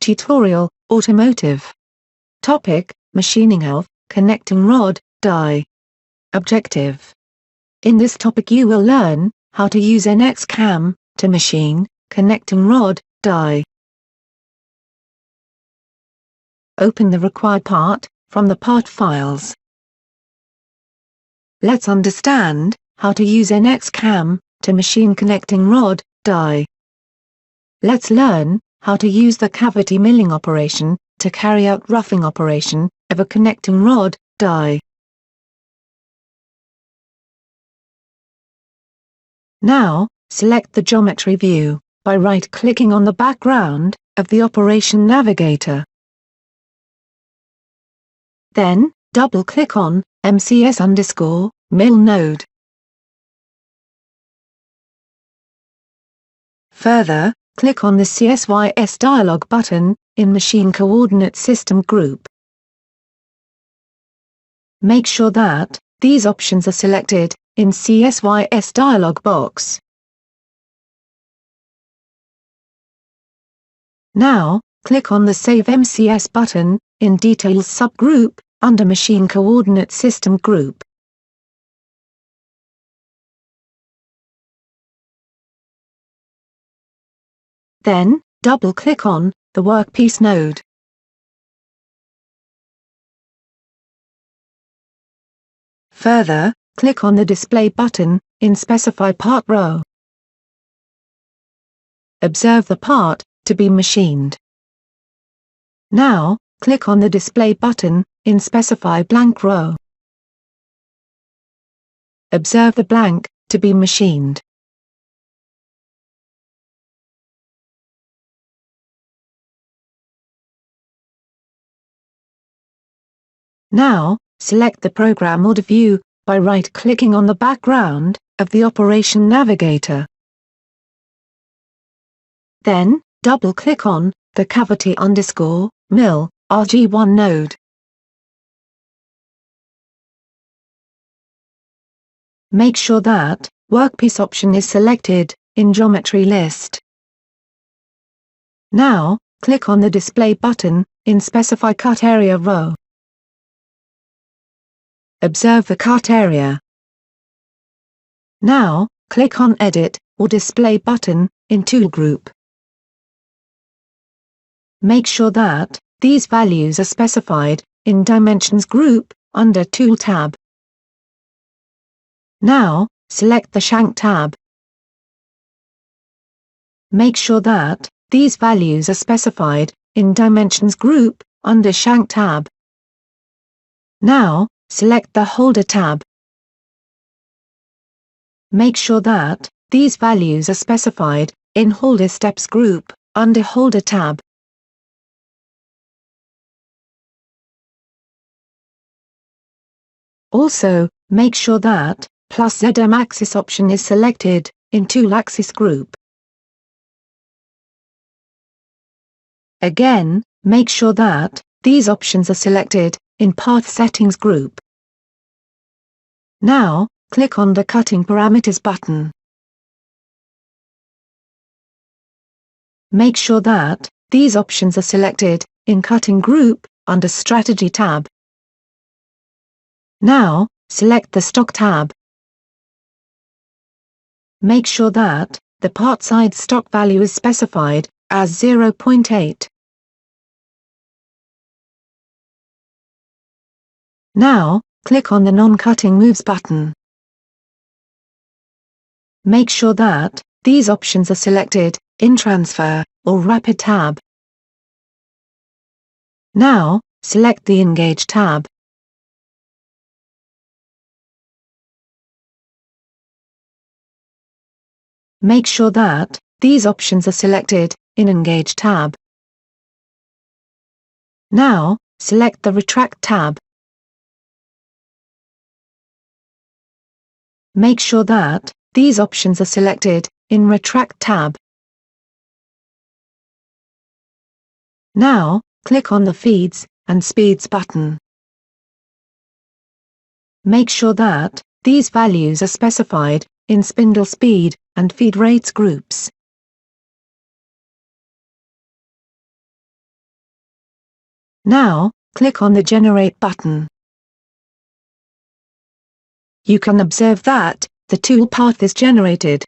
Tutorial, Automotive. Topic, Machining Health, Connecting Rod, Die. Objective. In this topic you will learn how to use NX cam to machine, connecting rod, die. Open the required part from the part files. Let's understand how to use NX cam to machine connecting rod, die. Let's learn how to use the cavity milling operation to carry out roughing operation of a connecting rod, die. Now, select the geometry view by right-clicking on the background of the operation navigator. Then, double-click on MCS_mill node. Further, click on the CSYS dialog button in Machine Coordinate System group. Make sure that these options are selected in CSYS dialog box. Now, click on the Save MCS button in Details subgroup under Machine Coordinate System group. Then, double-click on the Workpiece node. Further, click on the Display button in Specify Part row. Observe the part to be machined. Now, click on the Display button in Specify Blank row. Observe the blank to be machined. Now, select the Program Order view by right-clicking on the background of the operation navigator. Then, double-click on the Cavity_Mill RG1 node. Make sure that Workpiece option is selected in Geometry list. Now, click on the Display button in Specify Cut Area row. Observe the cut area. Now, click on Edit or Display button in Tool group. Make sure that these values are specified in Dimensions group under Tool tab. Now, select the Shank tab. Make sure that these values are specified in Dimensions group under Shank tab. Now, select the Holder tab. Make sure that these values are specified in Holder Steps group under Holder tab. Also, make sure that +ZM axis option is selected in Tool Axis group. Again, make sure that these options are selected in Path Settings group. Now, click on the Cutting Parameters button. Make sure that these options are selected in Cutting group under Strategy tab. Now, select the Stock tab. Make sure that the part side stock value is specified as 0.8. Now, click on the Non-Cutting Moves button. Make sure that these options are selected in Transfer or Rapid tab. Now, select the Engage tab. Make sure that these options are selected in Engage tab. Now, select the Retract tab. Make sure that these options are selected in Retract tab. Now, click on the Feeds and Speeds button. Make sure that these values are specified in Spindle Speed and Feed Rates groups. Now, click on the Generate button. You can observe that the toolpath is generated.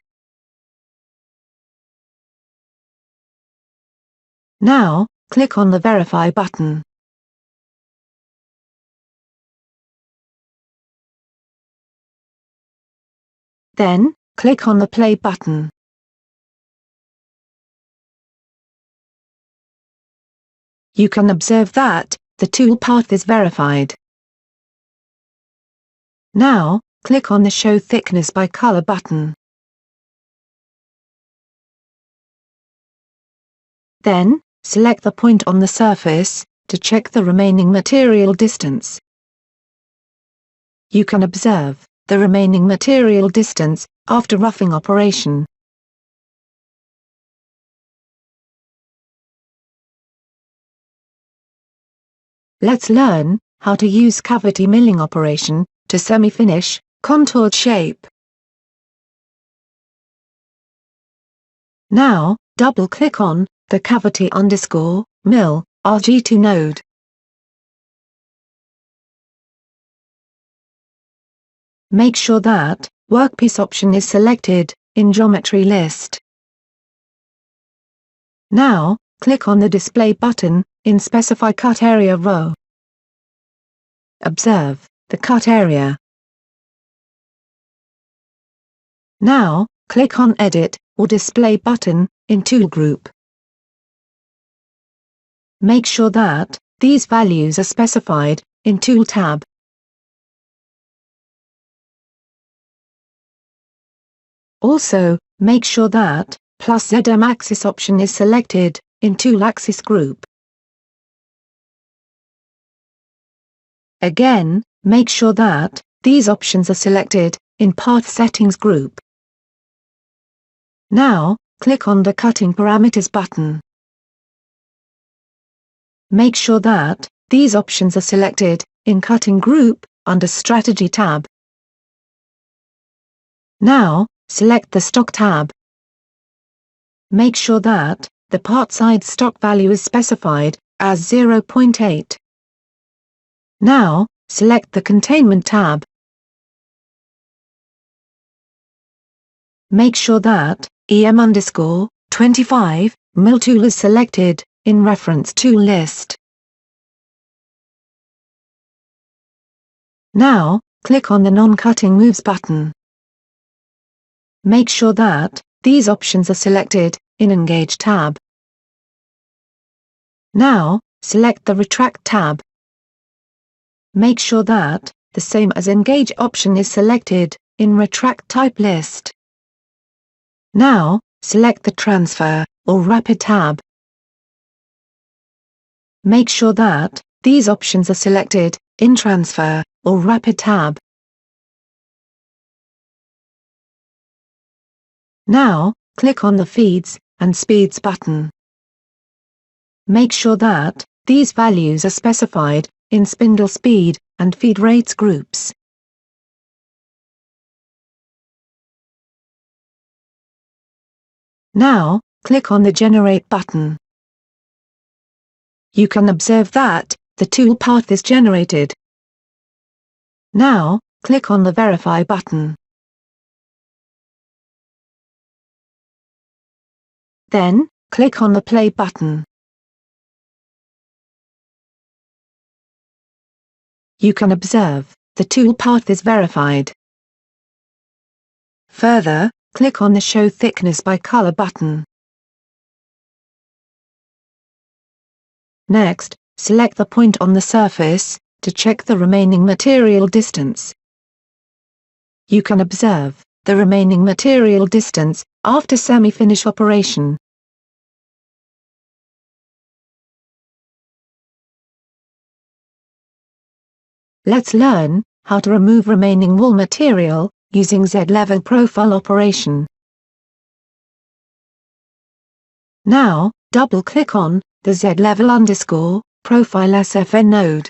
Now, click on the Verify button. Then, click on the Play button. You can observe that the toolpath is verified. Now, click on the Show Thickness by Color button. Then, select the point on the surface to check the remaining material distance. You can observe the remaining material distance after roughing operation. Let's learn how to use cavity milling operation to semi-finish contoured shape. Now, double-click on the cavity_mill RG2 node. Make sure that Workpiece option is selected in Geometry list. Now, click on the Display button in Specify Cut Area row. Observe the cut area. Now, click on Edit or Display button in Tool Group. Make sure that these values are specified in Tool tab. Also, make sure that +ZM axis option is selected in Tool Axis group. Again, make sure that these options are selected in Path Settings group. Now, click on the Cutting Parameters button. Make sure that these options are selected in Cutting group under Strategy tab. Now, select the Stock tab. Make sure that the part size stock value is specified as 0.8. Now, select the Containment tab. Make sure that EM_25 mill tool is selected in Reference Tool list. Now, click on the Non-Cutting Moves button. Make sure that these options are selected in Engage tab. Now, select the Retract tab. Make sure that the same as Engage option is selected in Retract Type list. Now, select the Transfer or Rapid tab. Make sure that these options are selected in Transfer or Rapid tab. Now, click on the Feeds and Speeds button. Make sure that these values are specified in Spindle Speed and Feed Rates groups. Now, click on the Generate button. You can observe that the toolpath is generated. Now, click on the Verify button. Then, click on the Play button. You can observe the toolpath is verified. Further, click on the Show Thickness by Color button. Next, select the point on the surface to check the remaining material distance. You can observe the remaining material distance after semi-finish operation. Let's learn how to remove remaining wall material using Z-level profile operation. Now, double-click on the Z-level_profile SFN node.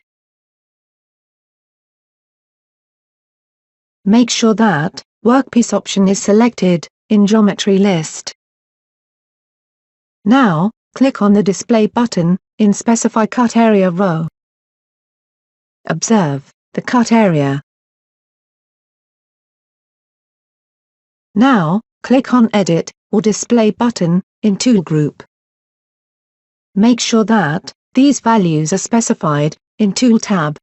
Make sure that Workpiece option is selected in Geometry list. Now, click on the Display button, in Specify Cut Area row. Observe the cut area. Now, click on Edit or Display button, in Tool Group. Make sure that these values are specified in Tool tab.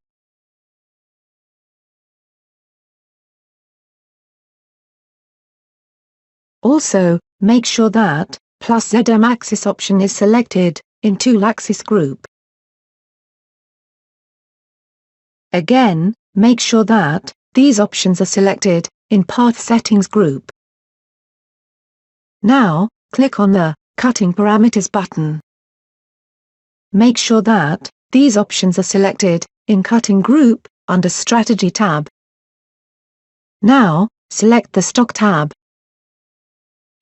Also, make sure that +ZM axis option is selected in Tool Axis group. Again, make sure that these options are selected in Path Settings group. Now, click on the Cutting Parameters button. Make sure that these options are selected in Cutting group under Strategy tab. Now, select the Stock tab.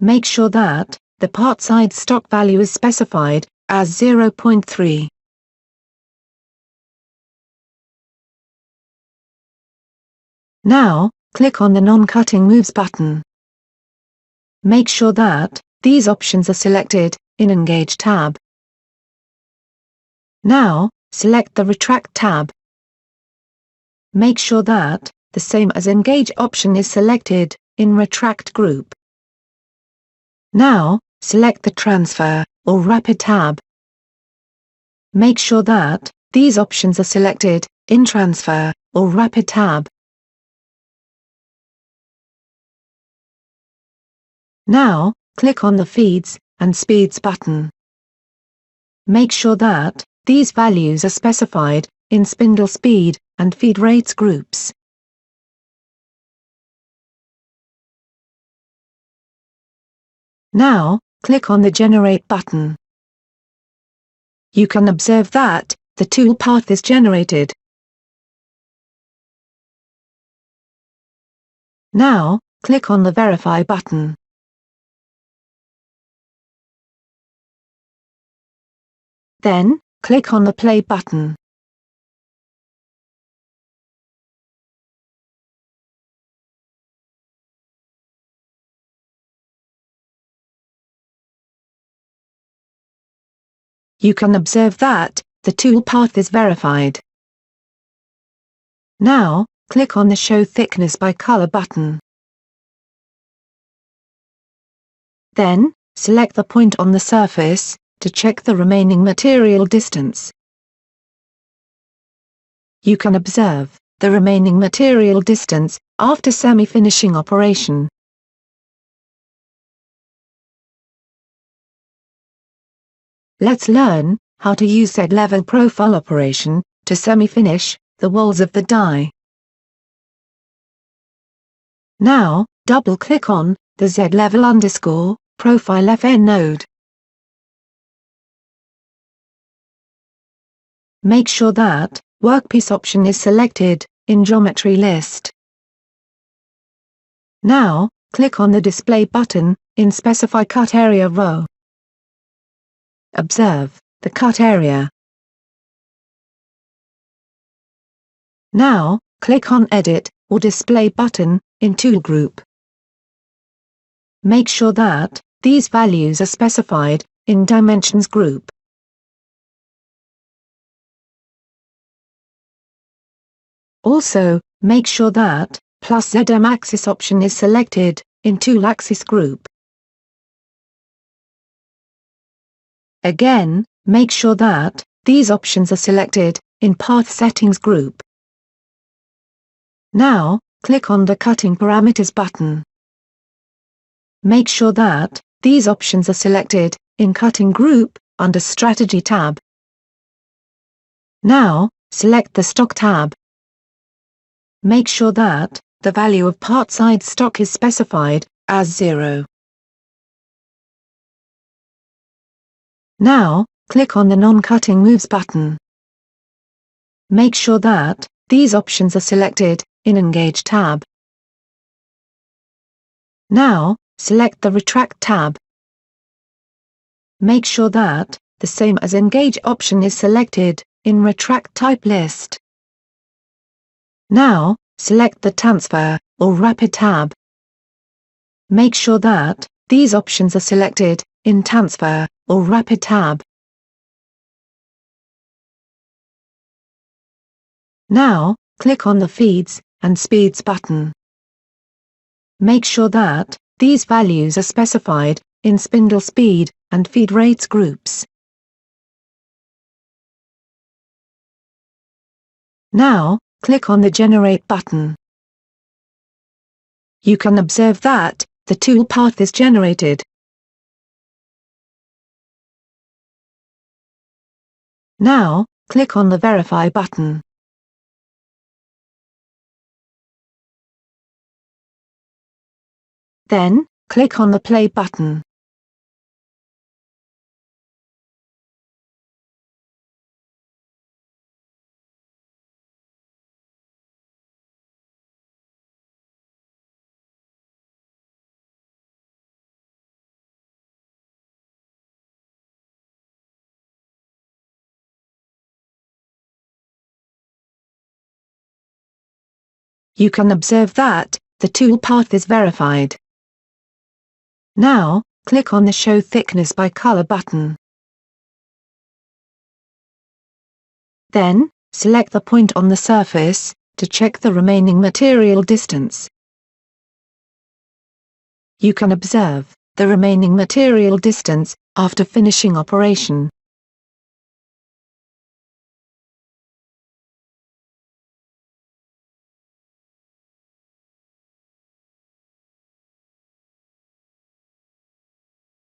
Make sure that the part side stock value is specified as 0.3. Now, click on the Non-Cutting Moves button. Make sure that these options are selected in Engage tab. Now, select the Retract tab. Make sure that the Same as Engage option is selected in Retract group. Now, select the Transfer or Rapid tab. Make sure that these options are selected in Transfer or Rapid tab. Now, click on the Feeds and Speeds button. Make sure that these values are specified in Spindle Speed and Feed Rates groups. Now, click on the Generate button. You can observe that the tool path is generated. Now, click on the Verify button. Then, click on the Play button. You can observe that the tool path is verified. Now, click on the Show Thickness by Color button. Then, select the point on the surface to check the remaining material distance. You can observe the remaining material distance after semi-finishing operation. Let's learn how to use Z-level profile operation to semi-finish the walls of the die. Now, double-click on the Z-level _ profile FN node. Make sure that Workpiece option is selected in Geometry list. Now, click on the Display button in Specify Cut Area row. Observe the cut area. Now, click on Edit or Display button in Tool Group. Make sure that these values are specified in Dimensions group. Also, make sure that +ZM axis option is selected in Tool Axis group. Again, make sure that these options are selected in Path Settings group. Now, click on the Cutting Parameters button. Make sure that these options are selected in Cutting group under Strategy tab. Now, select the Stock tab. Make sure that the value of part side stock is specified as 0. Now, click on the Non-Cutting Moves button. Make sure that these options are selected in Engage tab. Now, select the Retract tab. Make sure that the Same as Engage option is selected in Retract type list. Now, select the Transfer or Rapid tab. Make sure that these options are selected in transfer, or rapid tab. Now, click on the Feeds and Speeds button. Make sure that these values are specified in spindle speed and feed rates groups. Now, click on the Generate button. You can observe that the toolpath is generated. Now, click on the Verify button. Then, click on the Play button. You can observe that the toolpath is verified. Now, click on the Show Thickness by Color button. Then, select the point on the surface to check the remaining material distance. You can observe the remaining material distance after finishing operation.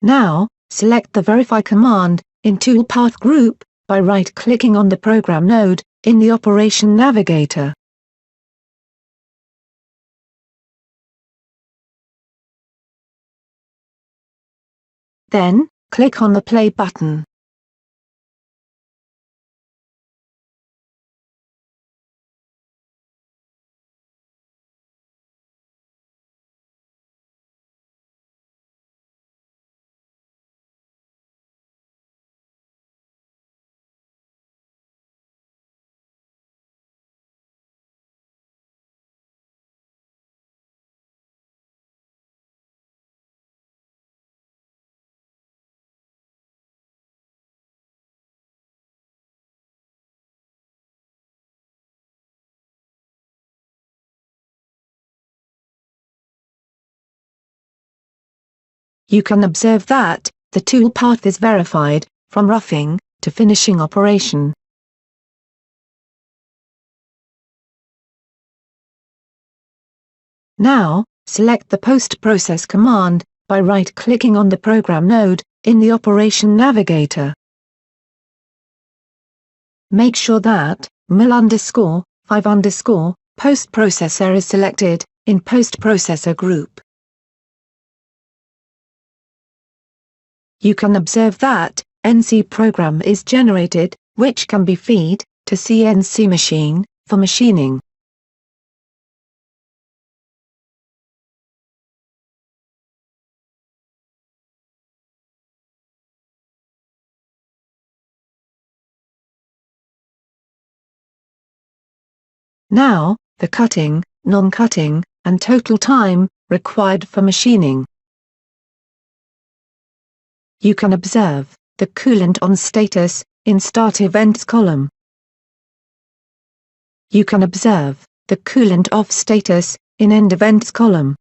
Now, select the Verify command in Toolpath group by right-clicking on the Program node in the Operation Navigator. Then, click on the Play button. You can observe that the toolpath is verified from roughing to finishing operation. Now, select the Post-Process command by right-clicking on the Program node in the Operation Navigator. Make sure that mil_5_ Post-Processor is selected in Post-Processor group. You can observe that NC program is generated, which can be fed to CNC machine for machining. Now, the cutting, non-cutting, and total time required for machining. You can observe the coolant on status in Start Events column. You can observe the coolant off status in End Events column.